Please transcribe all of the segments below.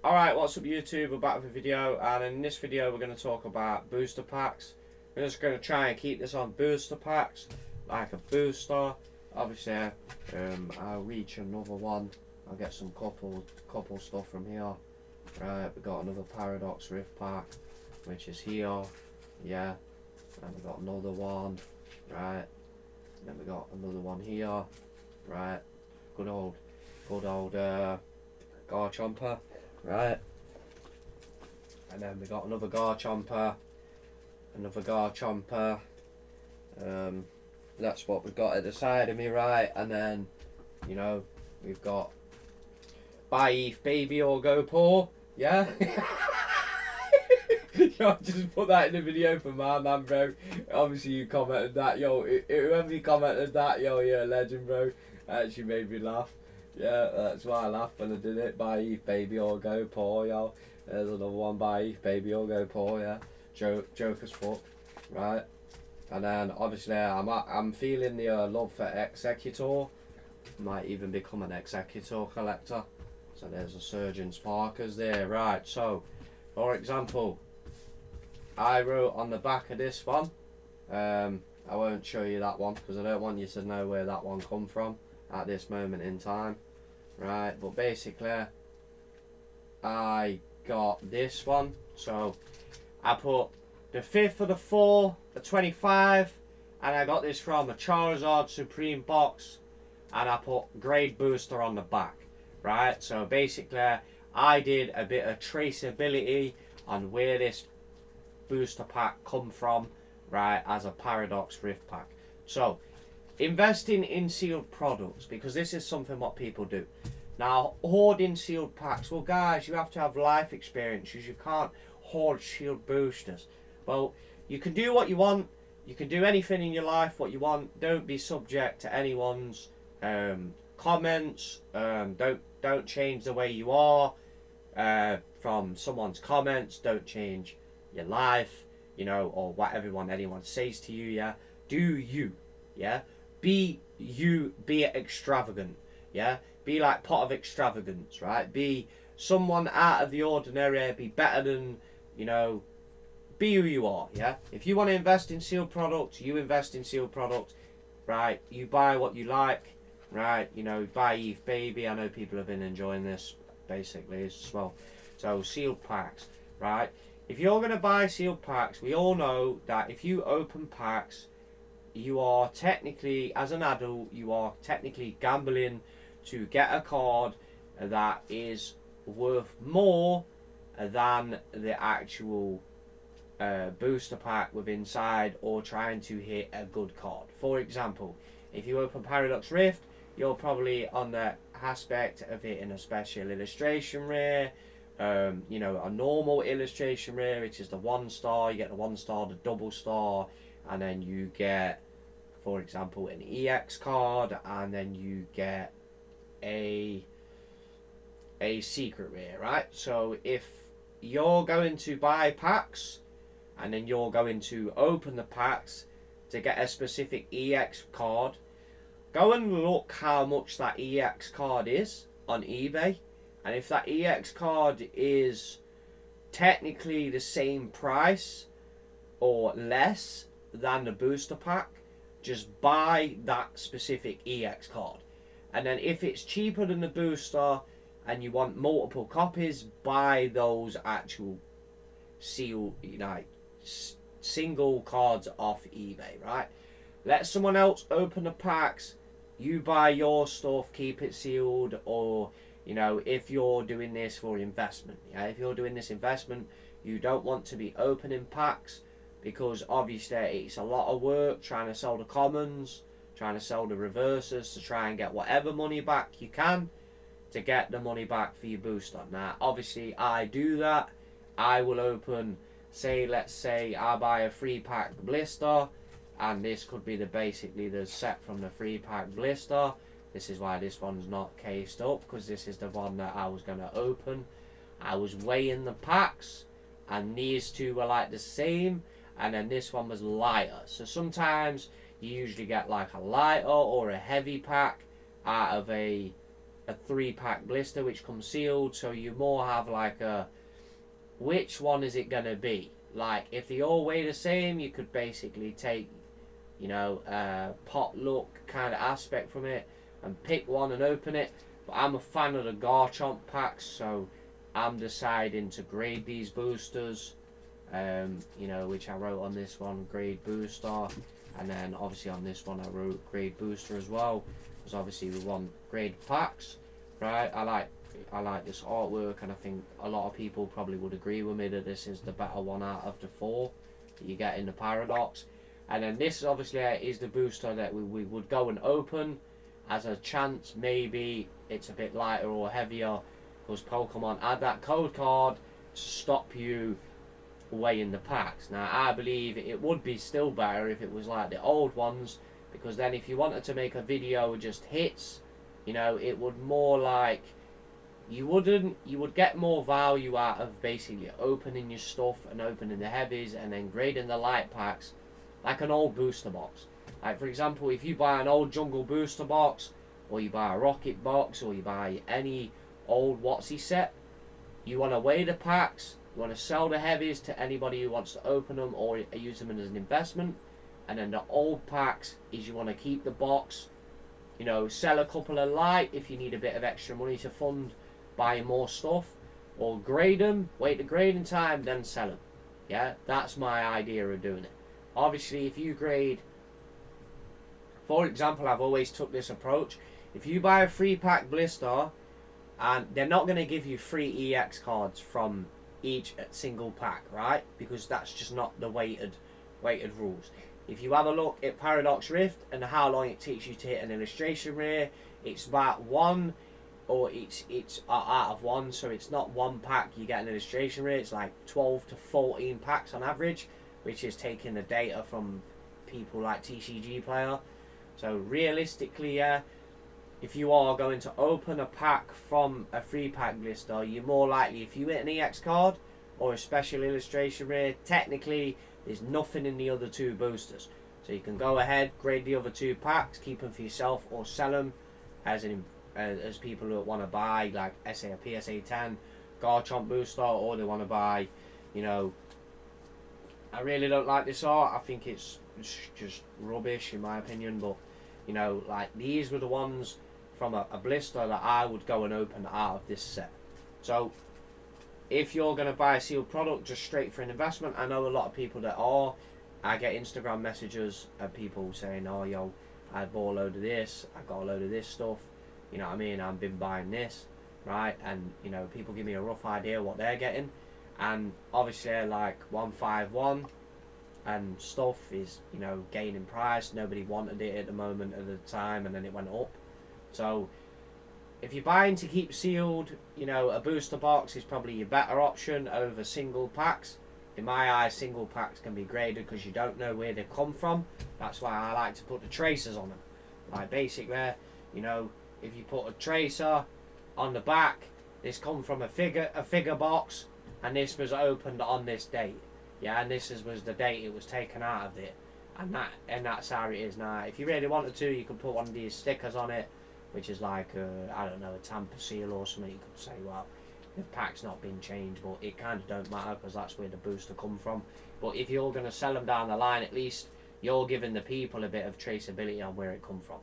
Alright, what's up YouTube? We're back with a video, and in this video we're going to talk about booster packs. We're just going to try and keep this on booster packs, like a booster. Obviously, I'll reach another one. I'll get some couple stuff from here. Right, we got another Paradox Rift pack, which is here. Yeah, and we got another one. Right, and then we got another one here. Right, good old Garchomper. Right, and then we got another Garchomper, that's what we've got at the side of me, right? And then, you know, we've got Buy Eve Baby or Go Poor, yeah. Yo, just put that in the video for my man, bro. Obviously you commented that, yo. Whoever you commented that, yo, you're a legend, bro. That actually made me laugh. Yeah, that's why I laughed when I did it. Buy Eve Baby or Go Poor, yo. There's another one. Buy Eve Baby or Go Poor, yeah. Joke as fuck, right? And then obviously I'm feeling the love for Executor. Might even become an Executor collector. So there's a Surgeon Sparkers there, right? So, for example, I wrote on the back of this one. I won't show you that one because I don't want you to know where that one come from at this moment in time, right? But basically I got this one, so I put the 5th of the 4, the 25, and I got this from a Charizard Supreme box, and I put grade booster on the back, right? So basically I did a bit of traceability on where this booster pack come from, right, as a Paradox Rift pack. So investing in sealed products, because this is something what people do. Now, hoarding sealed packs, well guys, you have to have life experiences. You can't hoard sealed boosters. Well, you can do what you want. You can do anything in your life what you want. Don't be subject to anyone's comments. Don't change the way you are from someone's comments. Don't change your life, you know, or what anyone says to you. Yeah, do you, yeah. Be you, be extravagant, yeah? Be like Pot of Extravagance, right? Be someone out of the ordinary, be better than, you know, be who you are, yeah? If you want to invest in sealed products, you invest in sealed products, right? You buy what you like, right? You know, buy Eve Baby. I know people have been enjoying this, basically, as well. So, sealed packs, right? If you're going to buy sealed packs, we all know that if you open packs, you are technically, as an adult, you are technically gambling to get a card that is worth more than the actual booster pack with inside, or trying to hit a good card. For example, if you open Paradox Rift, you're probably on the aspect of hitting a special illustration rare, you know, a normal illustration rare, which is the 1 star. You get the 1 star, the double star, and then you get, for example, an EX card, and then you get a secret rare, right? So if you're going to buy packs and then you're going to open the packs to get a specific EX card, go and look how much that EX card is on eBay, and if that EX card is technically the same price or less than the booster pack, just buy that specific EX card. And then if it's cheaper than the booster and you want multiple copies, buy those actual sealed, you know, single cards off eBay, right? Let someone else open the packs, you buy your stuff, keep it sealed. Or, you know, if you're doing this for investment, yeah, if you're doing this investment, you don't want to be opening packs, because obviously it's a lot of work trying to sell the commons, trying to sell the reverses, to try and get whatever money back you can to get the money back for your booster. Now, obviously, I do that. I will open, let's say I buy a 3-pack blister, and this could be basically the set from the 3-pack blister. This is why this one's not cased up, because this is the one that I was going to open. I was weighing the packs, and these two were like the same, and then this one was lighter. So sometimes you usually get like a lighter or a heavy pack out of a a 3-pack blister which comes sealed, so you more have like a, which one is it gonna be? Like, if they all weigh the same, you could basically take, you know, potluck kind of aspect from it and pick one and open it. But I'm a fan of the Garchomp packs, so I'm deciding to grade these boosters. You know, which I wrote on this one, grade booster, and then obviously on this one I wrote grade booster as well, because obviously we want grade packs, right? I like this artwork, and I think a lot of people probably would agree with me that this is the better one out of the 4 that you get in the Paradox. And then this obviously is the booster that we would go and open as a chance. Maybe it's a bit lighter or heavier because Pokemon add that code card to stop you weighing the packs. Now I believe it would be still better if it was like the old ones, because then if you wanted to make a video with just hits, you know, it would more like, you would get more value out of basically opening your stuff and opening the heavies and then grading the light packs like an old booster box. Like, for example, if you buy an old Jungle booster box, or you buy a Rocket box, or you buy any old Watsy set, you want to weigh the packs, you want to sell the heavies to anybody who wants to open them or use them as an investment. And then the old packs is you want to keep the box, you know, sell a couple of light if you need a bit of extra money to fund buying more stuff, or grade them, wait the grading time, then sell them. Yeah, that's my idea of doing it. Obviously, if you grade, for example, I've always took this approach. If you buy a 3-pack blister, and they're not going to give you 3 EX cards from each single pack, right? Because that's just not the weighted rules. If you have a look at Paradox Rift and how long it takes you to hit an illustration rare, it's about 1, or it's out of 1, so it's not 1 pack you get an illustration rare. It's like 12 to 14 packs on average, which is taking the data from people like TCG Player. So realistically, yeah, if you are going to open a pack from a 3-pack blister, you're more likely, if you hit an EX card or a special illustration rare, technically there's nothing in the other 2 boosters. So you can go ahead, grade the other 2 packs, keep them for yourself, or sell them as people who want to buy, like a PSA 10 Garchomp booster, or they want to buy, you know, I really don't like this art. I think it's just rubbish in my opinion, but you know, like these were the ones from a blister that I would go and open out of this set. So if you're going to buy a sealed product just straight for an investment, I know a lot of people that are. I get Instagram messages of people saying, oh yo, I bought a load of this, I got a load of this stuff, you know what I mean, I've been buying this, right? And you know, people give me a rough idea what they're getting, and obviously like 151 and stuff is, you know, gaining price. Nobody wanted it at the moment at the time, and then it went up. So if you're buying to keep sealed, you know, a booster box is probably your better option over single packs. In my eyes, single packs can be graded because you don't know where they come from. That's why I like to put the tracers on them. Like basically, you know, if you put a tracer on the back, this come from a figure box, and this was opened on this date. Yeah, and this was the date it was taken out of it, and that's how it is now. If you really wanted to, you could put one of these stickers on it, which is like I don't know, a tamper seal or something. You could say, well, the pack's not been changed, but it kind of don't matter because that's where the booster come from. But if you're going to sell them down the line, at least you're giving the people a bit of traceability on where it come from.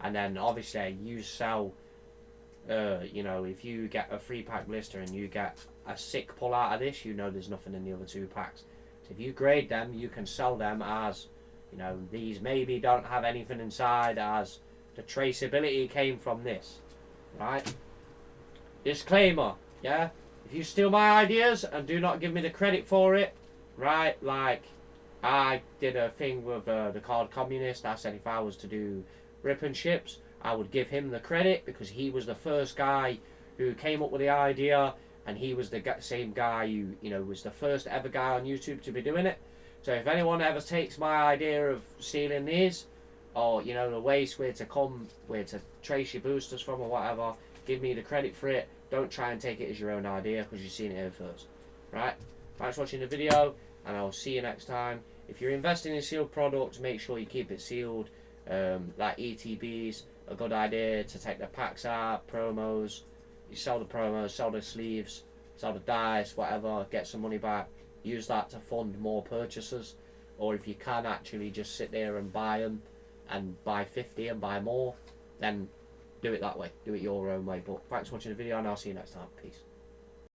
And then obviously you sell, you know, if you get a 3-pack blister and you get a sick pull out of this, you know there's nothing in the other 2 packs. So if you grade them, you can sell them as, you know, these maybe don't have anything inside, as the traceability came from this, right? Disclaimer, yeah? If you steal my ideas and do not give me the credit for it, right? Like, I did a thing with the card communist. I said if I was to do rip and ships, I would give him the credit because he was the first guy who came up with the idea, and he was the same guy who, you know, was the first ever guy on YouTube to be doing it. So if anyone ever takes my idea of stealing these, or, you know, the ways where to trace your boosters from or whatever, give me the credit for it. Don't try and take it as your own idea because you've seen it here first. Right? Thanks for watching the video, and I'll see you next time. If you're investing in sealed products, make sure you keep it sealed, like ETBs. a good idea to take the packs out, promos. You sell the promos, sell the sleeves, sell the dice, whatever, get some money back. Use that to fund more purchases. Or if you can actually just sit there and buy them and buy 50 and buy more, then do it that way. Do it your own way. But thanks for watching the video and I'll see you next time. Peace.